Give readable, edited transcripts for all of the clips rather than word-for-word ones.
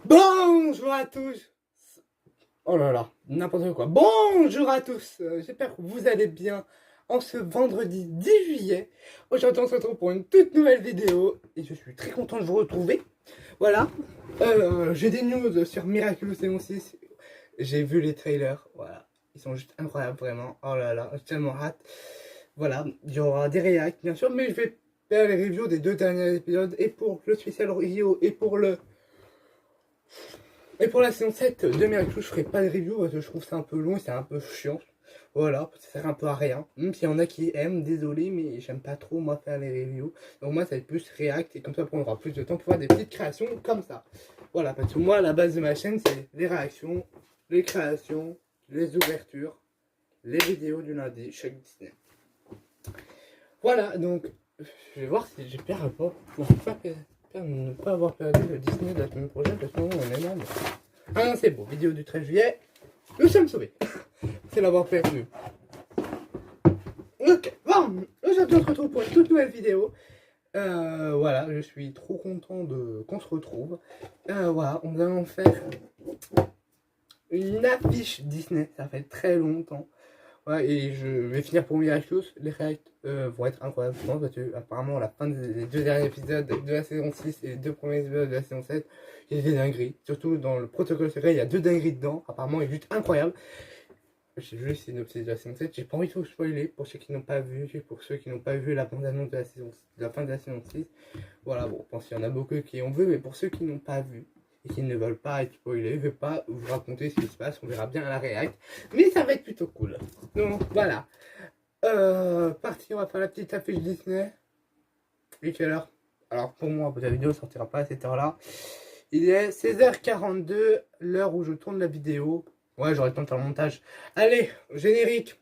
Bonjour à tous. Oh là là, n'importe quoi. Bonjour à tous. J'espère que vous allez bien en ce vendredi 10 juillet. Aujourd'hui, on se retrouve pour une toute nouvelle vidéo et je suis très content de vous retrouver. Voilà. J'ai des news sur Miraculous saison 6. J'ai vu les trailers. Voilà. Ils sont juste incroyables, vraiment. Oh là là, j'ai tellement hâte. Voilà. Il y aura des réacts, bien sûr, mais je vais faire les reviews des 2 derniers épisodes et pour le spécial Rio et pour la saison 7 de Miraculous, je ferai pas de review parce que je trouve ça un peu long et c'est un peu chiant. Voilà, ça sert un peu à rien. Même s'il y en a qui aiment, désolé, mais j'aime pas trop moi faire les reviews. Donc moi ça va être plus react et comme ça on aura plus de temps pour faire des petites créations comme ça. Voilà, parce que moi la base de ma chaîne c'est les réactions, les créations, les ouvertures, les vidéos du lundi, chaque Disney. Voilà, donc je vais voir si j'ai perdu pas pour ne pas avoir perdu le Disney de la semaine prochaine parce que on est là. Ah non, c'est bon, vidéo du 13 juillet. Nous sommes sauvés. C'est l'avoir perdu. Ok, bon, aujourd'hui on se retrouve pour une toute nouvelle vidéo. Voilà, je suis trop content qu'on se retrouve. Voilà, on va en faire une affiche Disney. Ça fait très longtemps. Ouais, et je vais finir pour Miraculous. Les réacts vont être incroyables, je pense, parce que apparemment, à la fin des 2 derniers épisodes de la saison 6 et les 2 premiers épisodes de la saison 7, il y a des dingueries. Surtout dans le protocole secret, il y a 2 dingueries dedans. Apparemment, il est juste incroyable. J'ai vu le synopsis de la saison 7. J'ai pas envie de vous spoiler pour ceux qui n'ont pas vu, pour ceux qui n'ont pas vu la bande-annonce de la fin de la saison 6. Voilà, bon, je pense qu'il y en a beaucoup qui ont vu, mais pour ceux qui n'ont pas vu, et qui ne veulent pas être spoilés, je vais pas vous raconter ce qui se passe, on verra bien à la réact, mais ça va être plutôt cool. Donc voilà, parti, on va faire la petite affiche Disney. Et quelle heure? Alors pour moi, la vidéo sortira pas à cette heure là. Il est 16h42, l'heure où je tourne la vidéo. Ouais, j'aurais le temps de faire le montage. Allez, générique.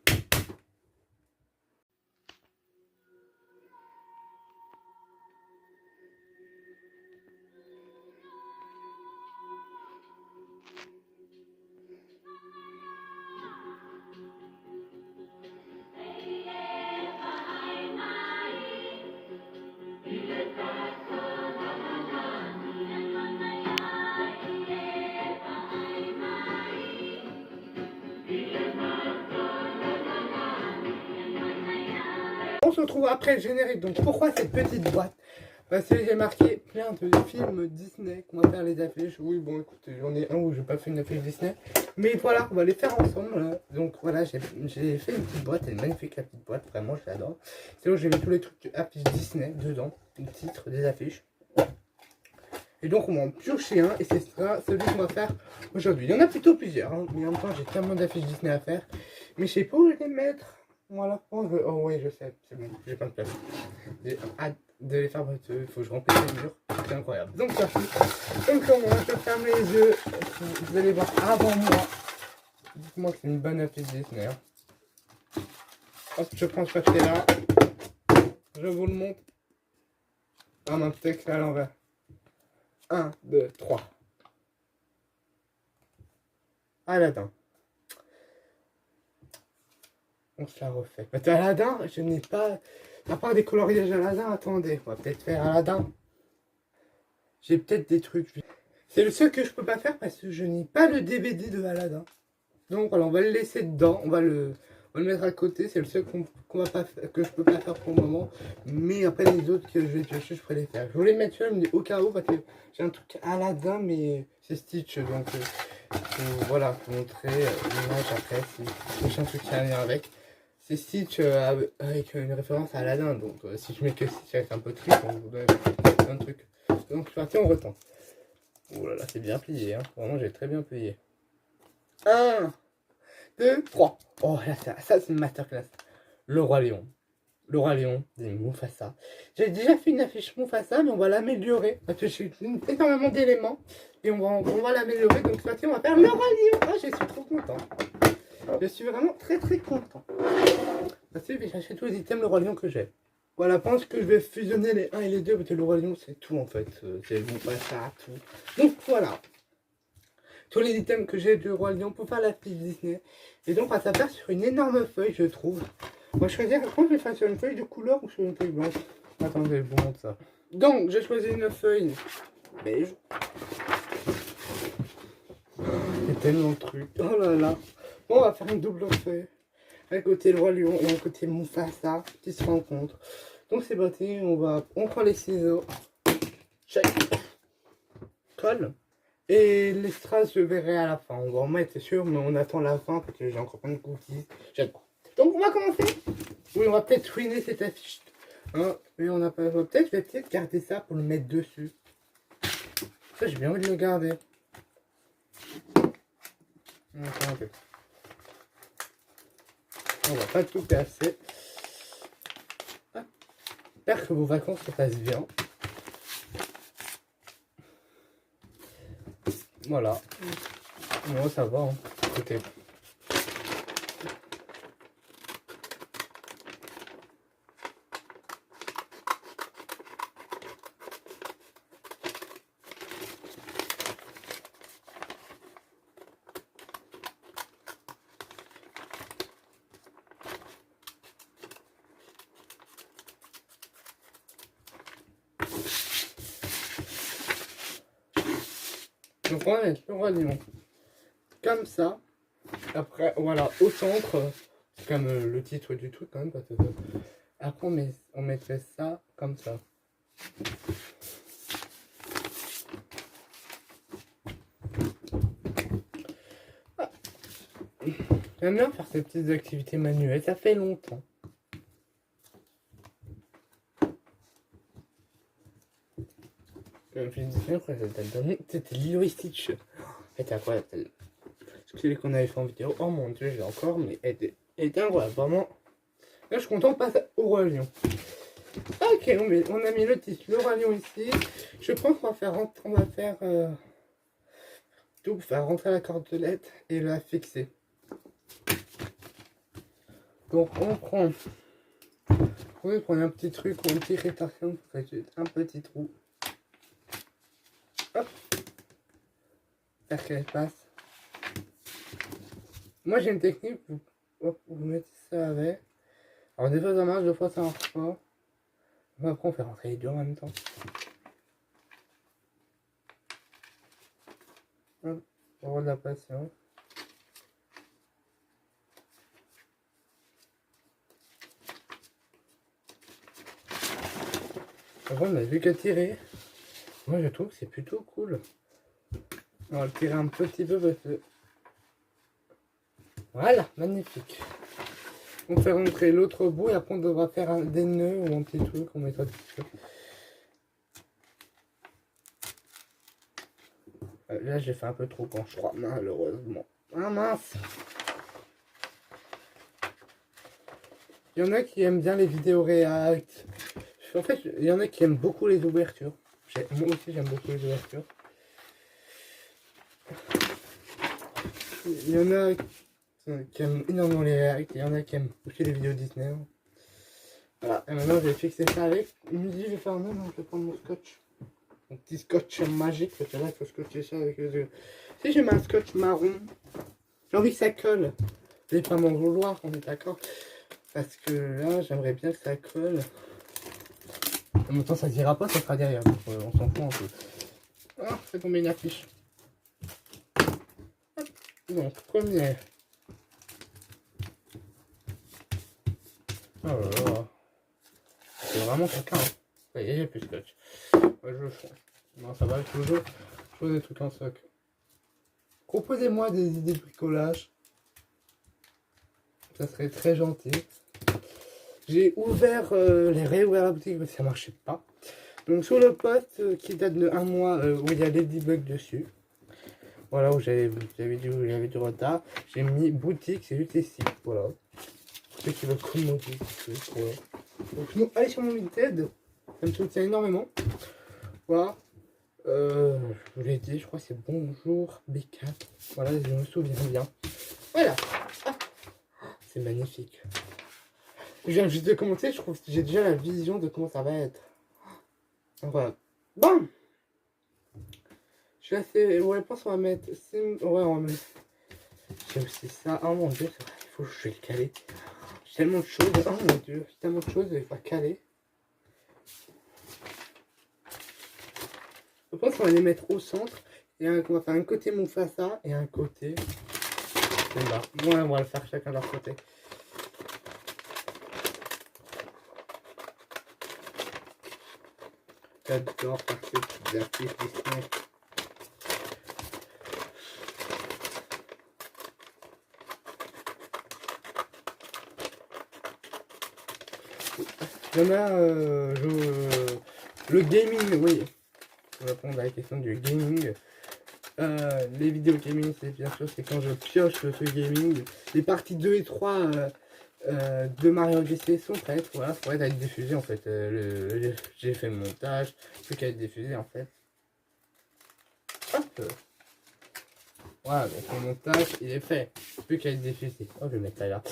On se retrouve après le générique. Donc pourquoi cette petite boîte? Parce que j'ai marqué plein de films Disney qu'on va faire les affiches. Oui, bon, écoute, j'en ai un où je n'ai pas fait une affiche Disney. Mais voilà, on va les faire ensemble. Donc voilà, j'ai fait une petite boîte. Elle est magnifique la petite boîte, vraiment, je l'adore. C'est là où j'ai mis tous les trucs affiches Disney dedans. Les titres des affiches. Et donc on va en piocher un et c'est celui qu'on va faire aujourd'hui. Il y en a plutôt plusieurs, hein, mais en même temps j'ai tellement d'affiches Disney à faire. Mais je sais pas où je les mettre. Voilà, oh oui, je sais, c'est bon, j'ai pas de place. J'ai hâte de les faire, il faut que je remplisse les murs, c'est incroyable. Donc ça fait. Donc moi, je ferme les yeux, vous allez voir avant moi. Dites-moi que c'est une bonne affiche Disney. Hein. Hop, je prends ce papier là, je vous le montre. Ah, mon texte à l'envers. 1, 2, 3. Aladdin. On se la refait. Mais Aladdin, je n'ai pas... À part des coloriages Aladdin, attendez. On va peut-être faire Aladdin. J'ai peut-être des trucs. C'est le seul que je peux pas faire parce que je n'ai pas le DVD de Aladdin. Donc voilà, on va le laisser dedans. On va le mettre à côté. C'est le seul que je peux pas faire pour le moment. Mais après les autres que je vais piocher, je pourrais les faire. Je voulais mettre celui-là, mais au cas où, parce que j'ai un truc Aladdin, mais c'est Stitch. Donc voilà, je vous montrer l'image après. C'est un truc qui a un lien avec. C'est Stitch avec une référence à Aladdin. Donc si je mets que Stitch avec un peu de triste, on vous donne plein de trucs. Donc c'est parti, on retente. Oh là là, c'est bien plié. Hein. Vraiment, j'ai très bien plié. 1, 2, 3. Oh là, ça c'est une masterclass. Le Roi Lion. Le Roi Lion des Mufasa. J'ai déjà fait une affiche Mufasa, mais on va l'améliorer. Parce que j'ai énormément d'éléments. Et on va l'améliorer. Donc c'est parti, on va faire le Roi Lion. Ah, je suis trop content. Je suis vraiment très très content. Parce que j'ai cherché tous les items le Roi Lion que j'ai. Voilà, je pense que je vais fusionner les 1 et les 2 parce que le Roi Lion c'est tout en fait. C'est le Mufasa, tout. Donc voilà. Tous les items que j'ai du Roi Lion pour faire la fiche Disney. Et donc on va se faire sur une énorme feuille, je trouve. Moi je choisis quand je vais faire sur une feuille de couleur ou sur une feuille blanche. Attendez, je vous montre ça. Donc j'ai choisi une feuille beige. tellement de trucs. Oh là là. Bon, on va faire une double feuille. Un côté le roi lion et un côté Mufasa qui se rencontrent. Donc c'est parti, on prend les ciseaux. Check. Colle. Et les strass, je verrai à la fin. On va en mettre, c'est sûr, mais on attend la fin parce que j'ai encore plein de cookies. J'adore. Donc on va commencer. Oui, on va peut-être ruiner cette affiche. Hein, mais on n'a pas. Peut-être, je vais peut-être garder ça pour le mettre dessus. Ça, j'ai bien envie de le garder. Attends, on va pas tout casser. J'espère que vos vacances se passent bien. Voilà. Moi, ça va. Hein. Écoutez. Donc on va mettre le roi lion comme ça. Après, voilà, au centre, c'est comme le titre du truc quand même. Parce que, après, on mettrait ça comme ça. Ah. J'aime bien faire ces petites activités manuelles, ça fait longtemps. Comme je disais, c'était Lilo et Stitch. C'était incroyable. Celui qu'on avait fait en vidéo. Oh mon dieu, je l'ai encore, mais elle était incroyable, vraiment. Là, je suis content de passer au roi lion. Ok, on a mis le titre, le roi lion ici. Je pense qu'on va faire tout pour faire rentrer la cordelette et la fixer. Donc on prend un petit truc ou une petite rétorsion pour faire un petit trou. Hop. Faire qu'elle passe. Moi j'ai une technique où vous mettez ça avec. Alors des fois ça marche, des fois ça marche pas. Mais après on fait rentrer les deux en même temps. Hop, on avoir de la patience. Après on a vu qu'à tirer. Moi je trouve que c'est plutôt cool. On va le tirer un petit peu parce que... Voilà, magnifique. On fait rentrer l'autre bout et après on devra faire des nœuds ou un petit truc, on mettra dessus. Là j'ai fait un peu trop quand je crois, malheureusement. Ah mince. Il y en a qui aiment bien les vidéos react. En fait, il y en a qui aiment beaucoup les ouvertures. Moi aussi j'aime beaucoup les ouvertures. Il y en a qui aiment énormément les react. Il y en a qui aiment aussi les vidéos Disney. Voilà, et maintenant je vais fixer ça avec. Il me dit je vais faire un nœud, donc je vais prendre mon scotch. Mon petit scotch magique, parce que là il faut scotcher ça avec les yeux. Si j'ai un scotch marron, j'ai envie que ça colle. Je vais pas m'en vouloir, on est d'accord. Parce que là j'aimerais bien que ça colle. En même temps ça ne dira pas, ça sera derrière. Donc, on s'en fout un peu. Ah, fait tomber une affiche. Donc, premier. Oh là là. C'est vraiment quelqu'un. Hein. Ça y est, j'ai plus de scotch. Ouais, je change. Non, ça va, toujours des trucs en stock. Proposez-moi des idées de bricolage. Ça serait très gentil. J'ai réouvert la boutique mais ça marchait pas. Donc sur le poste qui date de 1 mois où il y a Ladybug dessus. Voilà où j'avais dit où il y avait du retard. J'ai mis boutique, c'est juste ici. Voilà. Ceux qui veulent commander. Voilà. Donc nous, allez sur mon Vinted. Ça me soutient énormément. Voilà. Je vous l'ai dit, je crois que c'est Bonjour B4. Voilà, je me souviens bien. Voilà. Ah, c'est magnifique. Je viens juste de commencer, je trouve que j'ai déjà la vision de comment ça va être. Voilà. Bon. Je suis assez... Ouais, je pense qu'on va mettre... Ouais, on va mettre... J'ai aussi ça. Oh mon dieu, il faut que je le caler. J'ai tellement de choses. Oh mon dieu, j'ai tellement de choses, il faut caler. Je pense qu'on va les mettre au centre. On va faire un côté Mufasa et un côté Simba. Ouais, on va le faire chacun de leur côté. J'adore faire ces petits artistes Disney. Il y en a, le gaming, oui. Pour répondre à la question du gaming. Les vidéos gaming, c'est bien sûr, c'est quand je pioche ce gaming. Les parties 2 et 3 de Mario Odyssey sont prêtes, voilà, pour être diffusées en fait. J'ai fait le montage, plus qu'à être diffusé en fait. Hop. Voilà, donc le montage il est fait, plus qu'à être diffusé. Oh, je vais mettre ça là.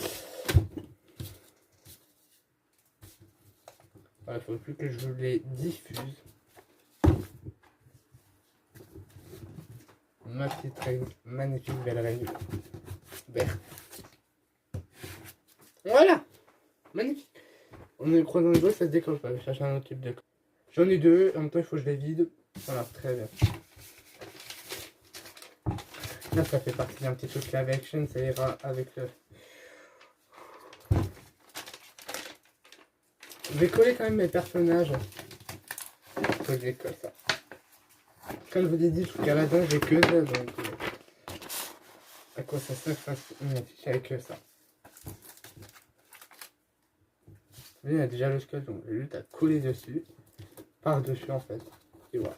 Voilà, il faut plus que je les diffuse. Ma petite règle, magnifique belle règle verte. Voilà, magnifique. On est croisant les doigts, ça se décolle pas. Je vais chercher un autre type de colle. J'en ai deux, en même temps il faut que je les vide. Voilà, très bien. Là, ça fait partie d'un petit truc live action, ça ira avec le. Je vais coller quand même mes personnages. Faut que je les colle ça. Comme je vous l'ai dit, jusqu'à la dent, j'ai que ça, donc. À quoi ça sert faire une affiche avec ça? Il y a déjà le sketch, donc j'ai juste à coller dessus. Par-dessus en fait. Et voilà.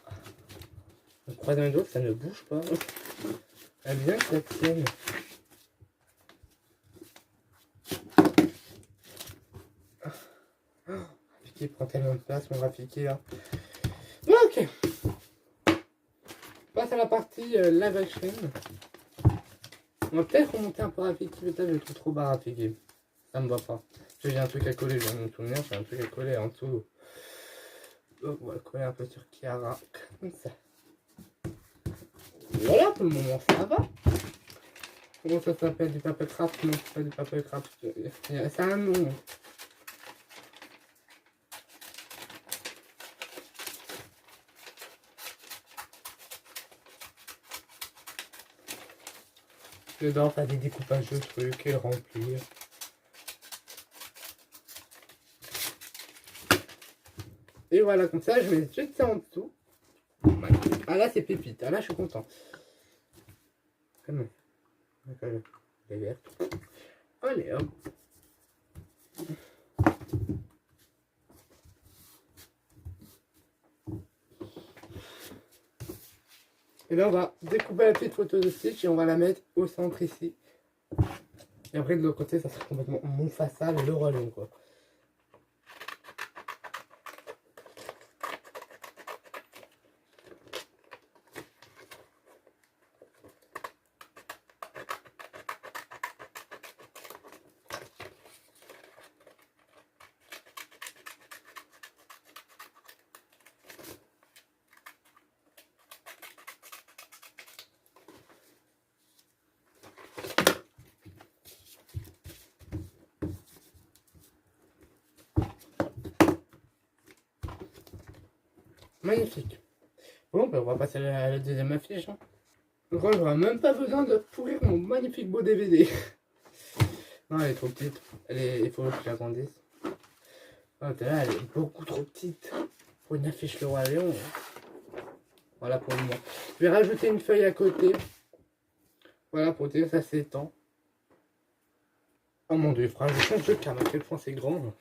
On croise un dos, ça ne bouge pas. Elle vient que ça tienne. Rafiki prend tellement de place, mon Rafiki là. Ok. Passe à la partie live action. On va peut-être remonter un peu Rafiki, peut-être je le trouve trop bas Rafiki. Ça me va pas. J'ai un truc à coller, je viens de me souvenir, j'ai un truc à coller en dessous. Donc on va le coller un peu sur Kiara, comme ça. Voilà, pour le moment ça va. Comment ça s'appelle? Du paper craft? Non, c'est pas du paper craft. C'est un nom. Dedans, faire des découpages de trucs et le remplir. Et voilà, comme ça, je mets juste ça en dessous. Ah là, c'est pépite. Ah là, je suis content. Comment? Les vertes. Allez, hop. Et là, on va découper la petite photo de Stitch et on va la mettre au centre ici. Et après, de l'autre côté, ça sera complètement Mufasa, le roi lion, quoi. Magnifique. Bon, ben, on va passer à la deuxième affiche. Hein. Je crois que j'aurai même pas besoin de pourrir mon magnifique beau DVD. Non, elle est trop petite. Il faut que je l'agrandisse. Oh, là, elle est beaucoup trop petite pour une affiche Le Roi Lion. Voilà pour le moment. Je vais rajouter une feuille à côté. Voilà pour dire que ça s'étend. Oh mon dieu, frère, je change de cam, à quel point c'est grand.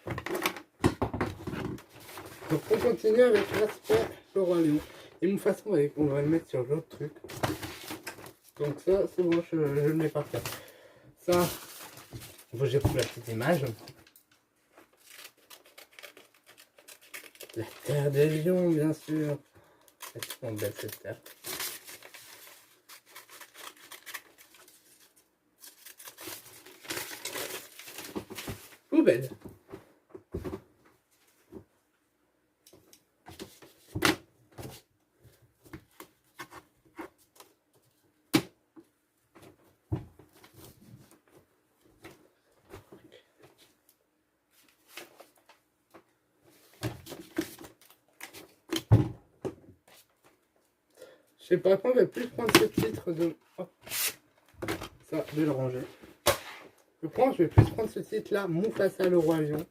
Donc on continue avec l'aspect Le Roi Lion. Et une façon, on va le mettre sur l'autre truc. Donc ça, c'est bon, je le mets par terre. Ça, j'ai pris la petite image. La terre des lions, bien sûr. C'est tellement belle cette terre. Poubelle. Je sais pas, on va plus prendre ce titre de... Hop. Ça, je vais le ranger. Je vais plus prendre ce titre-là, Mufasa le roi lion.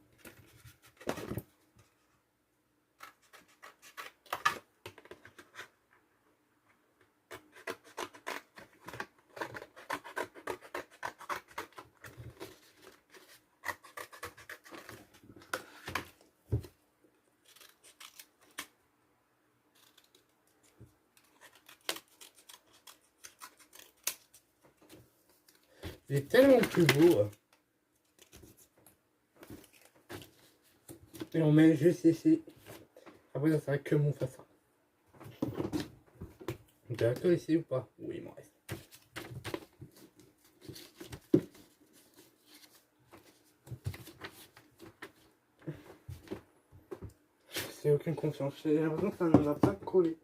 Il est tellement plus beau. Et on met juste ici. Après, ça sera que Mufasa. D'accord ici ou pas? Oui, il m'en reste. C'est aucune confiance. J'ai l'impression que ça ne va pas coller.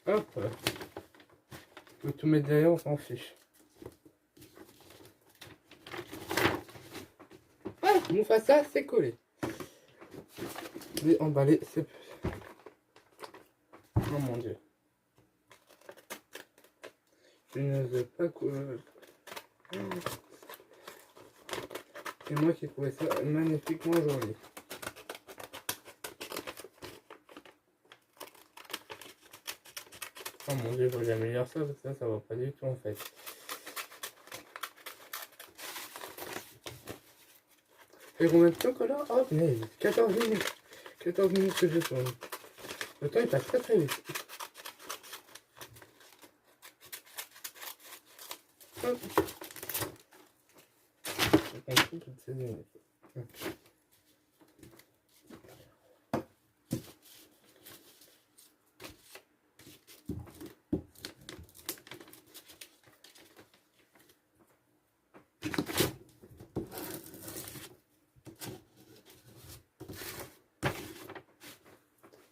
Hop. Je vais tout mettre derrière, on s'en fiche. Ah, Mufasa, c'est collé. Je vais emballer, c'est... Oh mon dieu. Je ne veux pas coller. C'est moi qui ai trouvé ça magnifiquement joli. Oh mon dieu, faut que j'améliore ça parce que ça va pas du tout en fait. Et combien de temps que là? Oh mais 14 minutes. 14 minutes que je tourne. Le temps il passe très très vite. Hop. Je prends toutes ces minutes.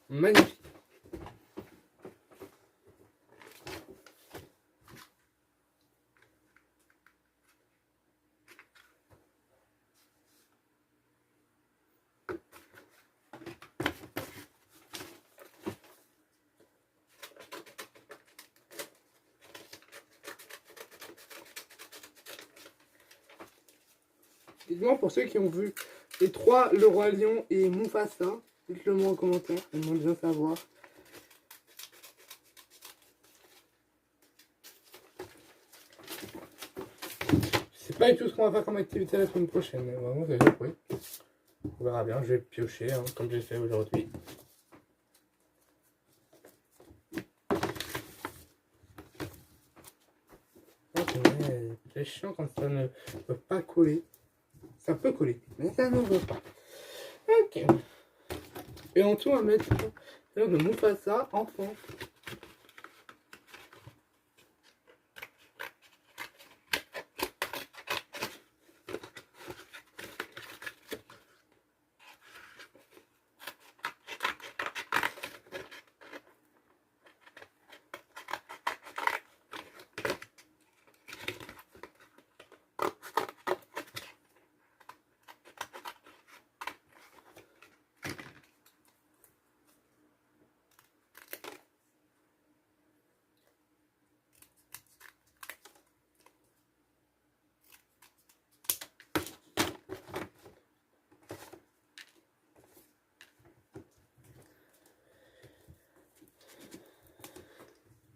Magnifique. Dites-moi pour ceux qui ont vu les trois, le roi lion et Mufasa, dites-le moi en commentaire, j'aimerais bien savoir. Je sais pas du tout ce qu'on va faire comme activité la semaine prochaine, mais vraiment c'est surpris. On verra bien, je vais piocher hein, comme j'ai fait aujourd'hui. C'est chiant quand ça ne peut pas coller. Ça peut coller, mais ça ne veut pas. Ok. Et en tout, on va mettre le Mufasa enfant.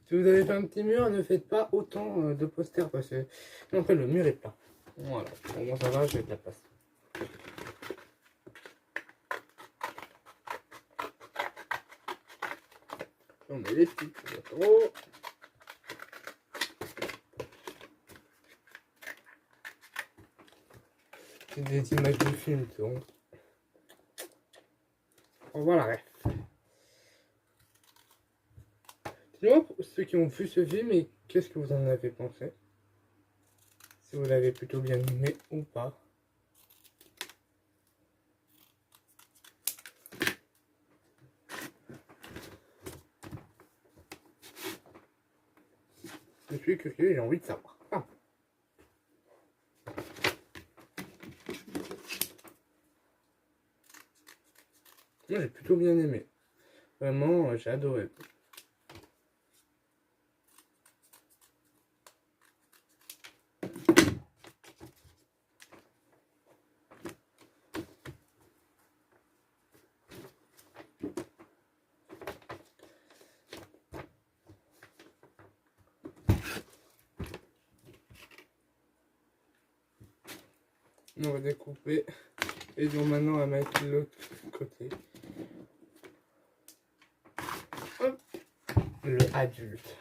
Si vous avez fait un petit mur, ne faites pas autant de posters parce que après le mur est plat. Voilà, pour moi ça va, j'ai de la place. On met les petits trop. C'est des images du film, donc. Voilà, dis-moi pour ceux qui ont vu ce film et qu'est-ce que vous en avez pensé? Si vous l'avez plutôt bien aimé ou pas. Je suis curieux et j'ai envie de savoir. Ah. Moi j'ai plutôt bien aimé. Vraiment, j'ai adoré. On va découper. Et donc maintenant on va mettre l'autre côté. Hop. Le adulte.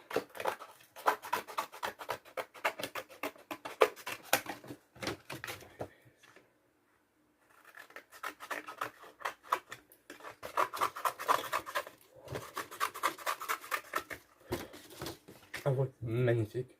Ah ouais, magnifique.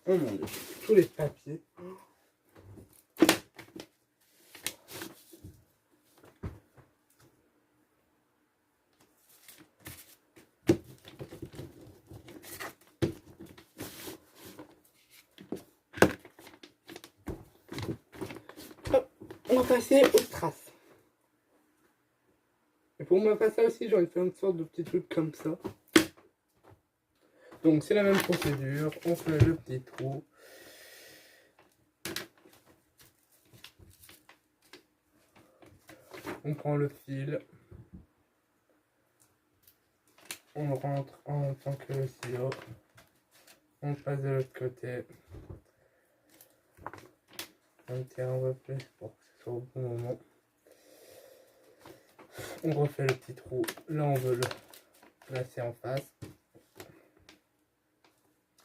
Oh mon dieu, tous les papiers. Hop, on va passer aux strass. Et pour moi, faire ça aussi, j'ai envie de faire une sorte de petit truc comme ça. Donc c'est la même procédure, on fait le petit trou. On prend le fil. On rentre en même temps que le silo. On passe de l'autre côté. On tire un peu plus pour que ce soit au bon moment. On refait le petit trou. Là on veut le placer en face.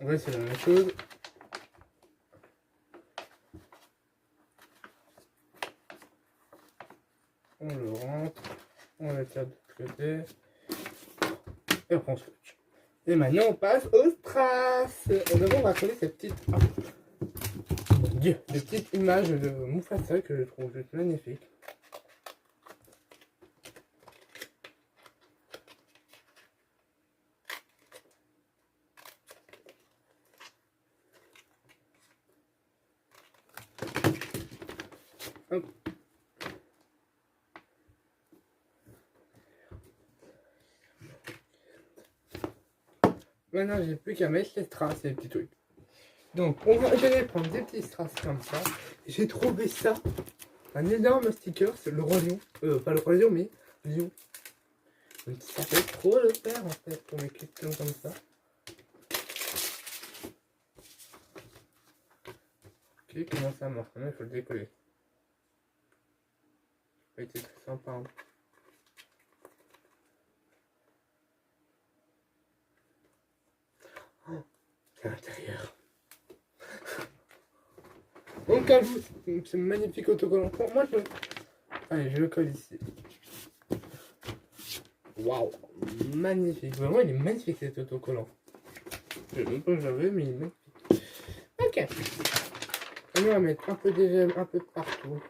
En vrai c'est la même chose. On le rentre. On le tire de l'autre côté. Et on prend switch. Et maintenant on passe au strass. Et d'abord on va coller cette petite... Oh. Mon Dieu, des petites images de Mufasa que je trouve juste magnifiques. Hop. Maintenant j'ai plus qu'à mettre les strass et les petits trucs. Donc je vais prendre des petits strass comme ça. J'ai trouvé ça, un énorme sticker, c'est le roi lion. Pas le roi lion mais lion. Donc ça fait trop le faire en fait pour mes questions comme ça. Ok, comment ça marche? Maintenant il faut le décoller. Ça a été très sympa. Hein. Oh, c'est à l'intérieur. Donc à vous, c'est magnifique autocollant. Pour moi, allez, je le colle ici. Waouh, magnifique. Vraiment, il est magnifique cet autocollant. Je ne sais pas que j'avais, mais il est magnifique. Ok. On va mettre un peu des gemmes un peu partout.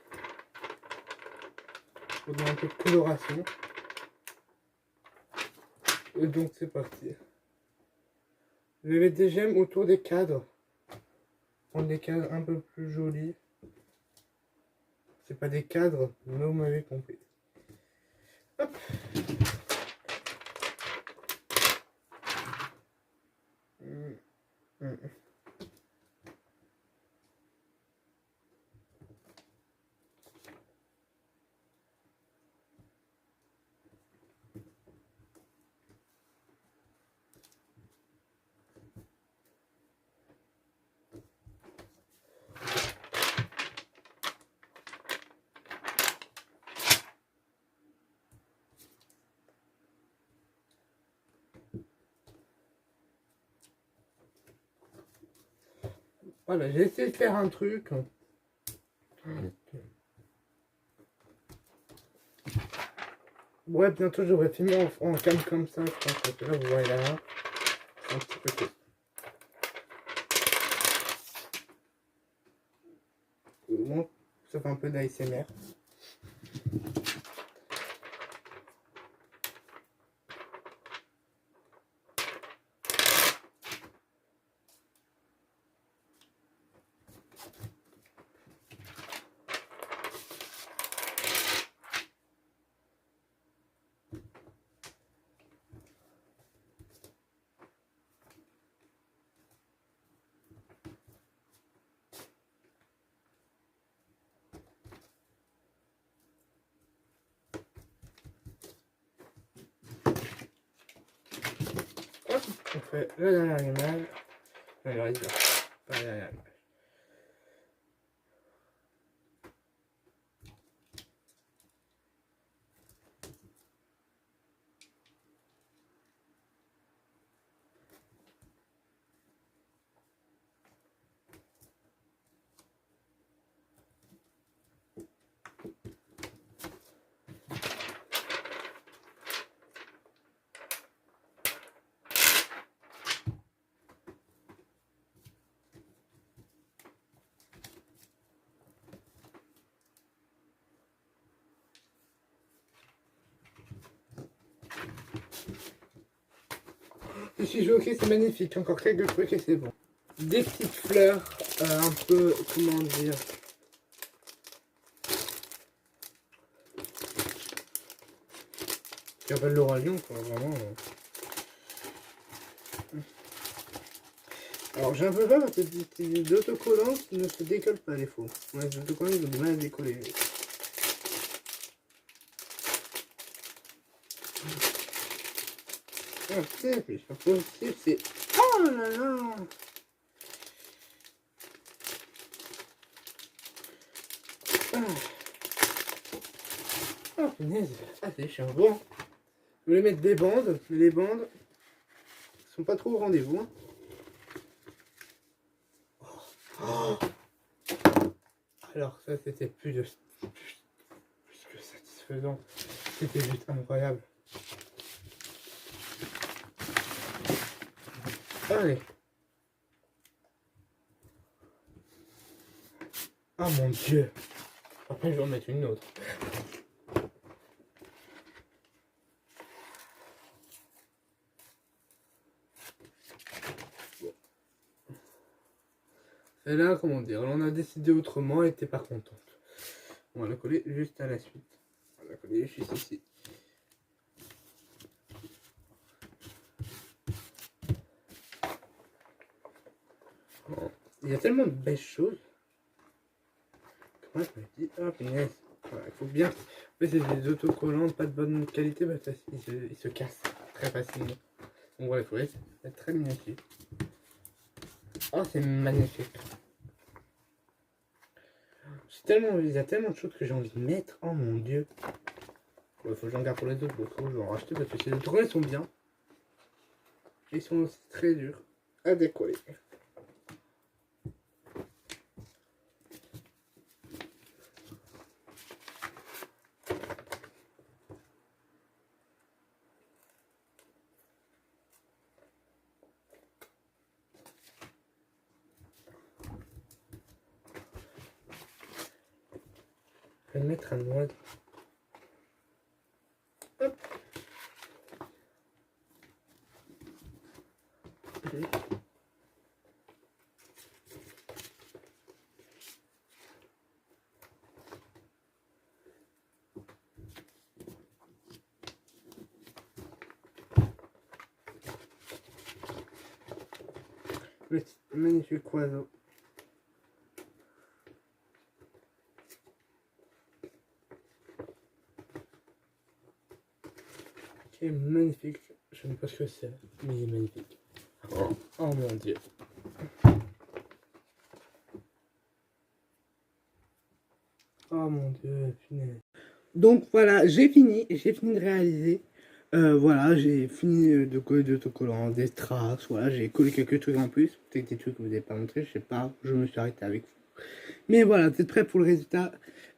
faudrait un peu de coloration. Et donc c'est parti. Je vais mettre des gemmes autour des cadres. Prendre des cadres un peu plus jolis. C'est pas des cadres, mais vous m'avez compris. Hop. Voilà, j'ai essayé de faire un truc. Ouais, bientôt j'aurai fini en cam comme ça. Je pense que là, vous voyez là. Un petit peu plus. Bon, ça fait un peu d'ASMR. On fait la dernière image. Alors, il va. Pas la dernière image. Je suis choqué, c'est magnifique. Encore quelques trucs et c'est bon. Des petites fleurs, un peu, comment dire, qui rappellent l'oralion, quoi, vraiment. Alors, j'ai un peu peur parce que les autocollants ne se décollent pas, les faux. Ouais, les autocollants, ils ont du mal à décoller. Ah, c'est pas possible, c'est... Oh là là! Ah, oh, punaise. Ah, c'est chiant. Bon, je voulais mettre des bandes, mais les bandes sont pas trop au rendez-vous. Hein. Oh. Alors ça, c'était plus que satisfaisant. C'était juste incroyable. Allez. Ah mon dieu. Après, je vais en mettre une autre. Celle-là, comment dire, on a décidé autrement, elle était pas contente. On va la coller juste à la suite. On va la coller juste ici. Bon. Il y a tellement de belles choses. Moi, je me dis, ah punaise, voilà, il faut bien. En fait, c'est des autocollants pas de bonne qualité, bah, ils se cassent très facilement. Donc voilà, il faut être très minutieux. Oh, c'est magnifique. Il y a tellement de choses que j'ai envie de mettre. Oh mon dieu. Il faut que j'en garde pour les autres. Bon, je vais en racheter parce que ces autres sont bien. Ils sont aussi très durs à décoller. Je vais mettre un noix. petit magnifique oiseau. Qui est magnifique. Je ne sais pas ce que c'est, mais il est magnifique. Oh mon dieu. Oh mon dieu, punaise. Donc voilà, j'ai fini de réaliser. Voilà, j'ai fini de coller de autocollants, des strass, voilà, j'ai collé quelques trucs en plus, peut-être des trucs que vous n'avez pas montré, je sais pas, je me suis arrêté avec vous. Mais voilà, vous êtes prêts pour le résultat,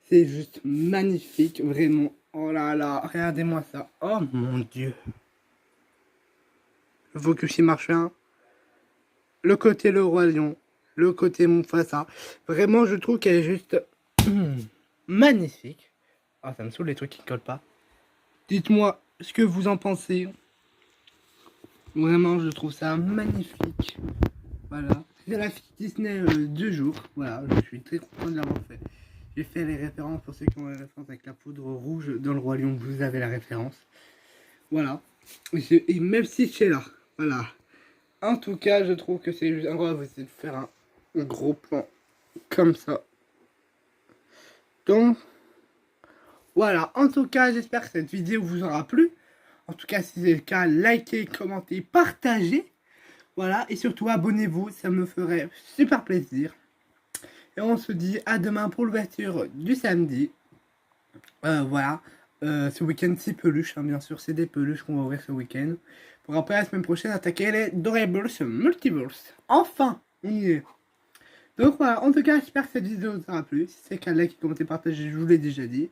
c'est juste magnifique, vraiment, oh là là, regardez-moi ça, oh mon dieu. Le focus il marche bien, le côté le roi lion, le côté Mufasa, vraiment je trouve qu'elle est juste magnifique. Ah, ça me saoule les trucs qui ne collent pas. Dites-moi ce que vous en pensez. Vraiment, je trouve ça magnifique. Voilà. C'est la fille Disney du jour. Voilà, je suis très content de l'avoir fait. J'ai fait les références pour ceux qui ont les références avec la poudre rouge dans le Roi Lion. Vous avez la référence. Voilà. Et même si c'est là. Voilà. En tout cas, je trouve que c'est juste incroyable de faire un gros plan comme ça. Donc, voilà. En tout cas, j'espère que cette vidéo vous aura plu. En tout cas, si c'est le cas, likez, commentez, partagez. Voilà, et surtout abonnez-vous, ça me ferait super plaisir. Et on se dit à demain pour l'ouverture du samedi. Voilà, ce week-end 6 peluches, hein, bien sûr, c'est des peluches qu'on va ouvrir ce week-end. Pour après la semaine prochaine attaquer les Dorables Multiverse. Enfin, on y est. Donc voilà, en tout cas, j'espère que cette vidéo vous aura plu. Si c'est le cas, likez, commentez, partagez, je vous l'ai déjà dit.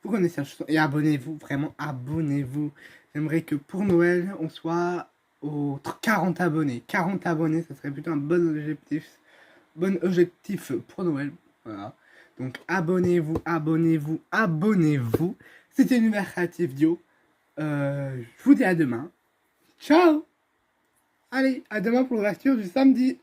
Vous connaissez la chanson. Et abonnez-vous, vraiment abonnez-vous. J'aimerais que pour Noël, on soit aux 40 abonnés. 40 abonnés, ça serait plutôt un bon objectif. Bon objectif pour Noël. Voilà. Donc abonnez-vous, abonnez-vous, abonnez-vous. C'était Univers Créatif Dio. Je vous dis à demain. Ciao. Allez, à demain pour l'ouverture du samedi.